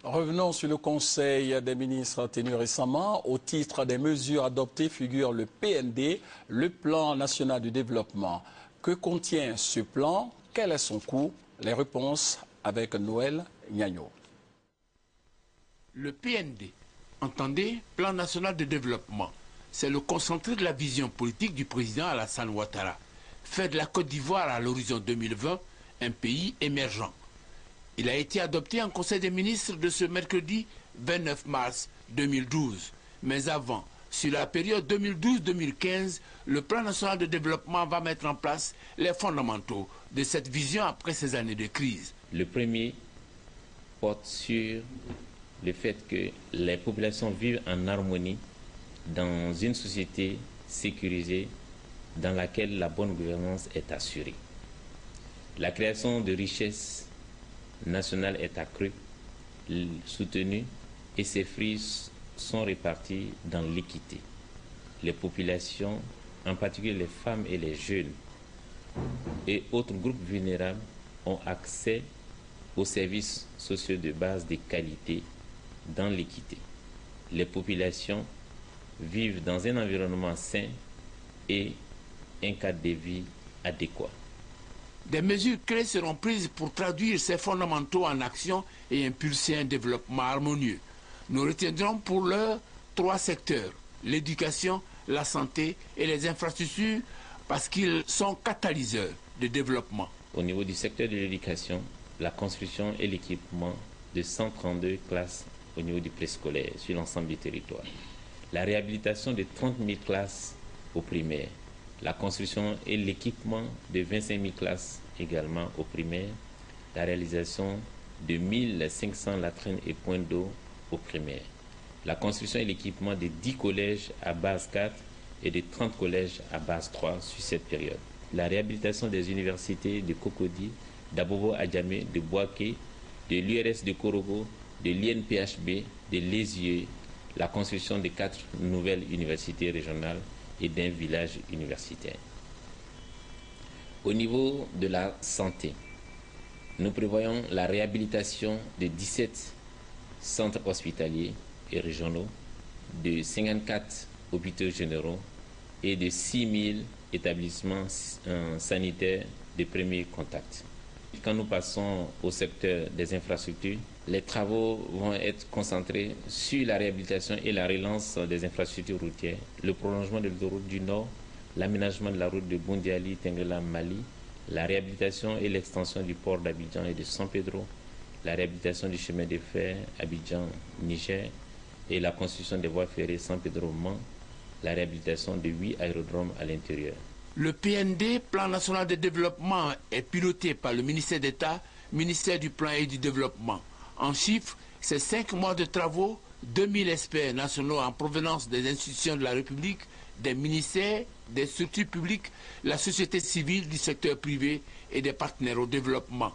Revenons sur le Conseil des ministres tenu récemment. Au titre des mesures adoptées figure le PND, le Plan national du développement. Que contient ce plan? Quel est son coût? Les réponses avec Noël Gnagno. Le PND, entendez, Plan national de développement, c'est le concentré de la vision politique du président Alassane Ouattara. Fait de la Côte d'Ivoire à l'horizon 2020 un pays émergent. Il a été adopté en Conseil des ministres de ce mercredi 29 mars 2012. Mais avant, sur la période 2012-2015, le Plan national de développement va mettre en place les fondamentaux de cette vision après ces années de crise. Le premier porte sur le fait que les populations vivent en harmonie dans une société sécurisée dans laquelle la bonne gouvernance est assurée. La création de richesses nationale est accrue, soutenue et ses fruits sont répartis dans l'équité. Les populations, en particulier les femmes et les jeunes et autres groupes vulnérables, ont accès aux services sociaux de base de qualité dans l'équité. Les populations vivent dans un environnement sain et un cadre de vie adéquat. Des mesures clés seront prises pour traduire ces fondamentaux en action et impulser un développement harmonieux. Nous retiendrons pour l'heure 3 secteurs, l'éducation, la santé et les infrastructures, parce qu'ils sont catalyseurs de développement. Au niveau du secteur de l'éducation, la construction et l'équipement de 132 classes au niveau du préscolaire sur l'ensemble du territoire. La réhabilitation de 30 000 classes au primaire. La construction et l'équipement de 25 000 classes également au primaire, la réalisation de 1500 latrines et points d'eau au primaire, la construction et l'équipement de 10 collèges à base 4 et de 30 collèges à base 3 sur cette période, la réhabilitation des universités de Cocody, d'Abobo Adjamé, de Boaké, de l'URS de Korogo, de l'INPHB, de Lézieux, la construction de 4 nouvelles universités régionales et d'un village universitaire. Au niveau de la santé, nous prévoyons la réhabilitation de 17 centres hospitaliers et régionaux, de 54 hôpitaux généraux et de 6 000 établissements sanitaires de premier contact. Quand nous passons au secteur des infrastructures, les travaux vont être concentrés sur la réhabilitation et la relance des infrastructures routières, le prolongement de l'autoroute du Nord, l'aménagement de la route de Bundiali, Tenguela, Mali, la réhabilitation et l'extension du port d'Abidjan et de San Pedro, la réhabilitation du chemin de fer Abidjan, Niger et la construction des voies ferrées San Pedro-Mans, la réhabilitation de 8 aérodromes à l'intérieur. Le PND, Plan national de développement, est piloté par le ministère d'État, ministère du Plan et du Développement. En chiffres, c'est 5 mois de travaux, 2000 experts nationaux en provenance des institutions de la République, des ministères, des structures publiques, la société civile, du secteur privé et des partenaires au développement.